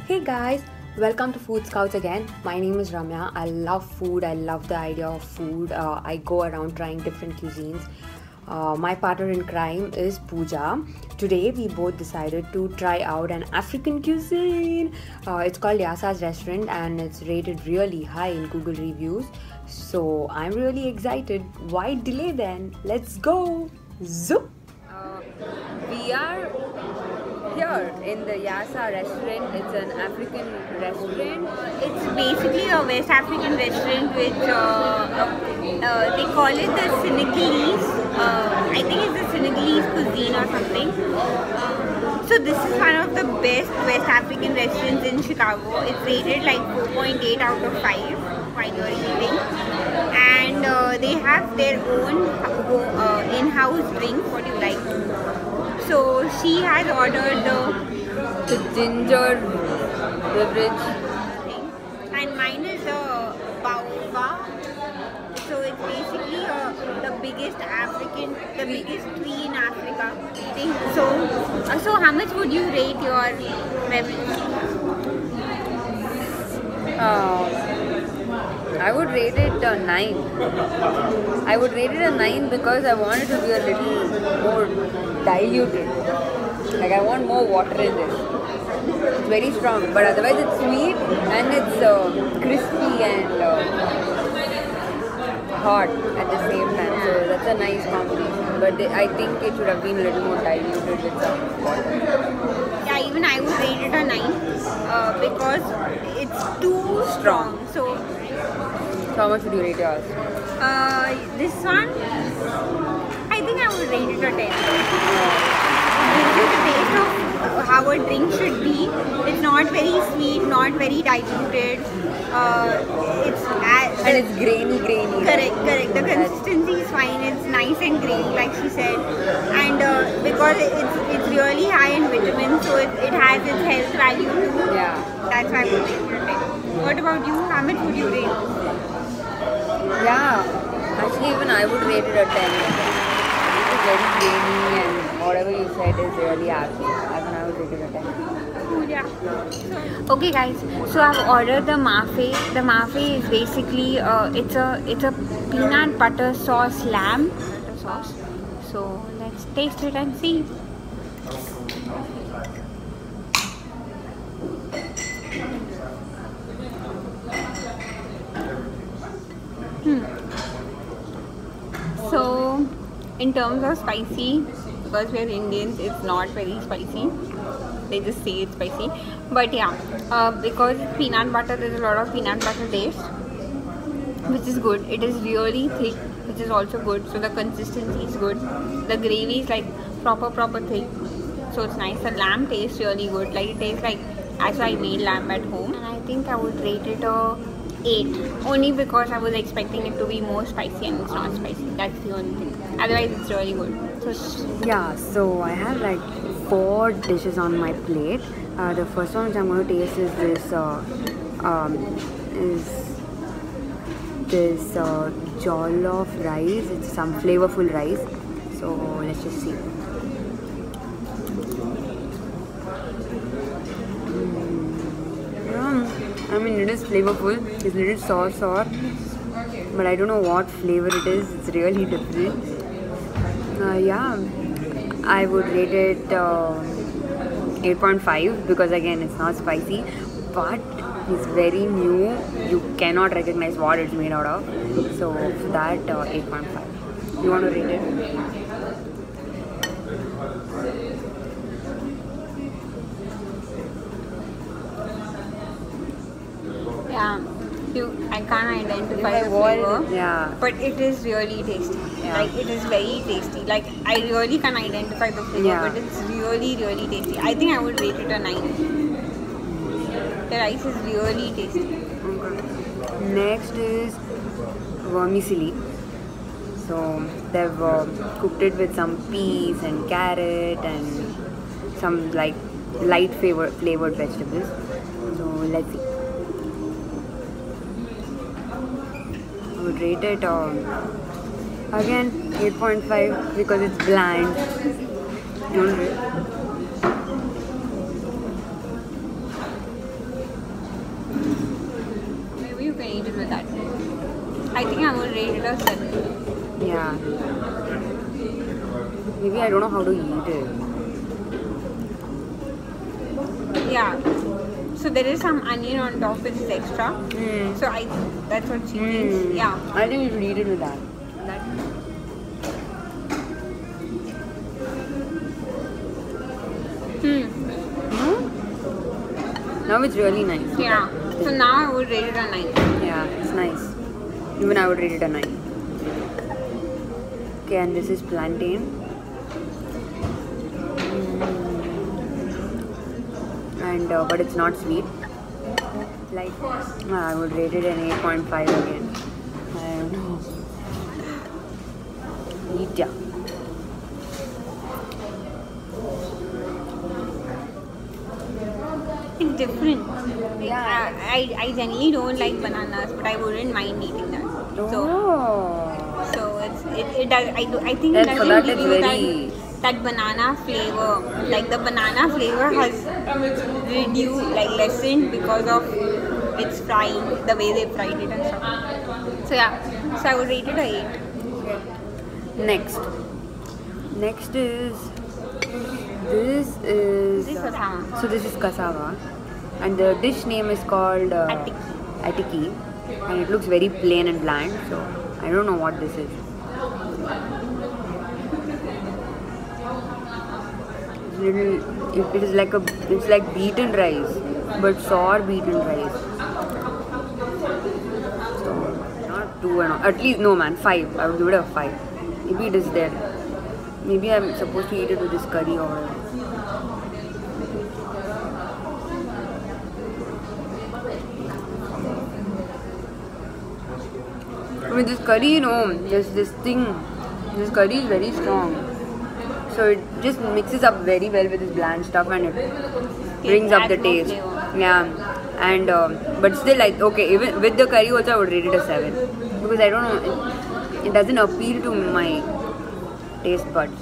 Hey guys, welcome to Food Scouts again. My name is Ramya. I love food. I love the idea of food. I go around trying different cuisines. My partner in crime is Pooja. Today we both decided to try out an African cuisine. It's called Yasa's Restaurant and it's rated really high in Google reviews. So I'm really excited. Why delay then? Let's go! Zoop! We are here in the Yasa restaurant. It's an African restaurant. It's basically a West African restaurant which they call it the Senegalese. I think it's the Senegalese cuisine or something. So this is one of the best West African restaurants in Chicago. It's rated like 4.8 out of 5 while you're eating. And they have their own in-house drink. What do you like? So she has ordered the ginger beverage thing, and mine is the baoba. So it's basically the biggest tree in Africa. Thing. So how much would you rate your beverage? I would rate it a 9. I would rate it a 9 because I want it to be a little more diluted. Like I want more water in this. It's very strong, but otherwise it's sweet and it's crispy and hot at the same time. So that's a nice combination. But I think it should have been a little more diluted with some water. Yeah, even I would rate it a 9 because it's too strong. So how much would you rate yours? This one, I think I would rate it a 10. It gives you the taste of how a drink should be. It's not very sweet, not very diluted. And it's grainy. Correct. The consistency is fine. It's nice and grainy, like she said. And because it's really high in vitamins, so it has its health value too. Yeah. That's why I would rate it a 10. What about you? How much would you rate? Yeah, actually even I would rate it a 10. It's very grainy and whatever you said is really happy. I would rate it a 10. Yeah. Okay guys, so I've ordered the mafe. The mafe is basically it's a peanut butter sauce lamb sauce. So let's taste it and see. So in terms of spicy, because we're Indians, it's not very spicy. They just say it's spicy, but yeah, because it's peanut butter, there's a lot of peanut butter taste, which is good. It is really thick, which is also good. So the consistency is good. The gravy is like proper thick, so it's nice. The lamb tastes really good. Like it tastes like as I made lamb at home, and I think I would rate it a 8, only because I was expecting it to be more spicy and it's not spicy. That's the only thing. Otherwise it's really good. So yeah, so I have like 4 dishes on my plate. The first one which I'm going to taste is this jollof rice. It's some flavorful rice. So let's just see. I mean, it is flavorful. It's a little sour, but I don't know what flavor it is. It's really different. Yeah, I would rate it 8.5 because again, it's not spicy, but it's very new. You cannot recognize what it's made out of. So for that, 8.5. You want to rate it? yeah, I can't identify the flavor, yeah, but it is really tasty. Yeah. Like it is very tasty. Like I really can't identify the flavor, Yeah. but it's really tasty. I think I would rate it a 9. The rice is really tasty. Next is vermicelli. So they've cooked it with some peas and carrot and some like light flavored vegetables. So let's see. I would rate it again 8.5 because it's bland. Don't rate. I would rate it a 7. Yeah. Maybe I don't know how to eat it. Yeah. So there is some onion on top which is extra. So that's what she thinks. Yeah. I think you should eat it with that. Now it's really nice. Yeah. So now I would rate it a 9. Yeah, it's nice. Even I would rate it a 9. Okay, and this is plantain. And but it's not sweet. Like I would rate it an 8.5 again. I don't know. Eat ya. It's different. Yeah. I generally don't like bananas, but I wouldn't mind eating that. So it does. I think it doesn't give you that banana flavor. Like the banana flavor has reduced, like lessened because of its frying, the way they fried it and stuff. So yeah, so I would rate it a 8. Next is this is cassava. so this is cassava, and the dish name is called atiki, and it looks very plain and bland. So I don't know what this is. It is like it's like beaten rice, but sour beaten rice. So not 2 and all. At least no man, 5. I would give it a 5. Maybe it is there. Maybe I'm supposed to eat it with this curry or. With this curry, you know, this curry is very strong. So it just mixes up very well with this bland stuff and it brings up the taste. Yeah, and but still, like, okay, even with the curry also I would rate it a 7 because I don't know, it doesn't appeal to my taste buds.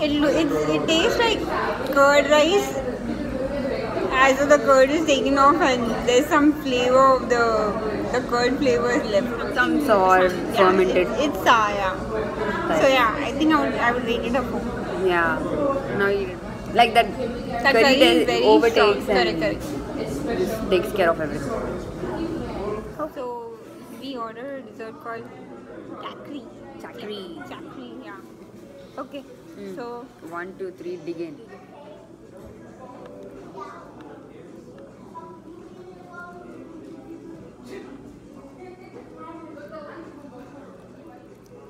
It tastes like curd rice as the curd is taken off and there's some flavor of the curd flavor is left. Some sour fermented. It's sour, yeah. So yeah, I think I would rate it a 4. Yeah. Now you like that curry is very overtakes strong. and Correct. just takes care of everything. So we ordered a dessert called chakri. Chakri, yeah. Okay. So 1, 2, 3, dig in.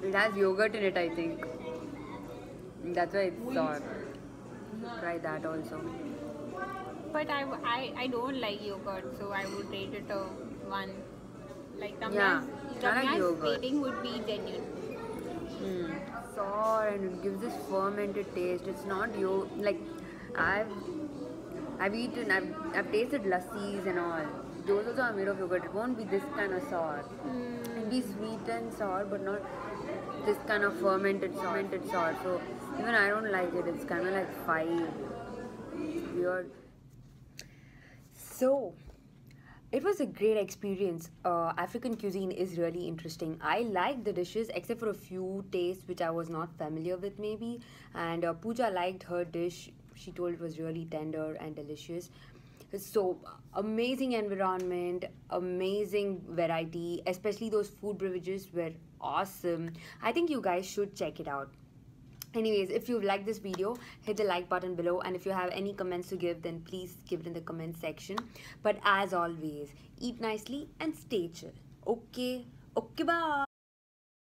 It has yogurt in it, I think. That's why it's sour. Try that also. but I don't like yogurt, so I would rate it a 1. Like like yogurt. rating would be genuine. Sour and it gives this fermented taste. It's not like I've tasted lassis and all. Those also are made of yogurt. It won't be this kind of sour. It'll be sweet and sour, but not this kind of fermented sour. So even I don't like it. It's kind of like 5. It's weird. So it was a great experience. African cuisine is really interesting. I liked the dishes except for a few tastes which I was not familiar with maybe. And Pooja liked her dish. She told it was really tender and delicious. So amazing environment, amazing variety, especially those food beverages were awesome. I think you guys should check it out. Anyways, if you liked this video, hit the like button below, and if you have any comments to give, then please give it in the comment section. But as always, eat nicely and stay chill. Okay, bye.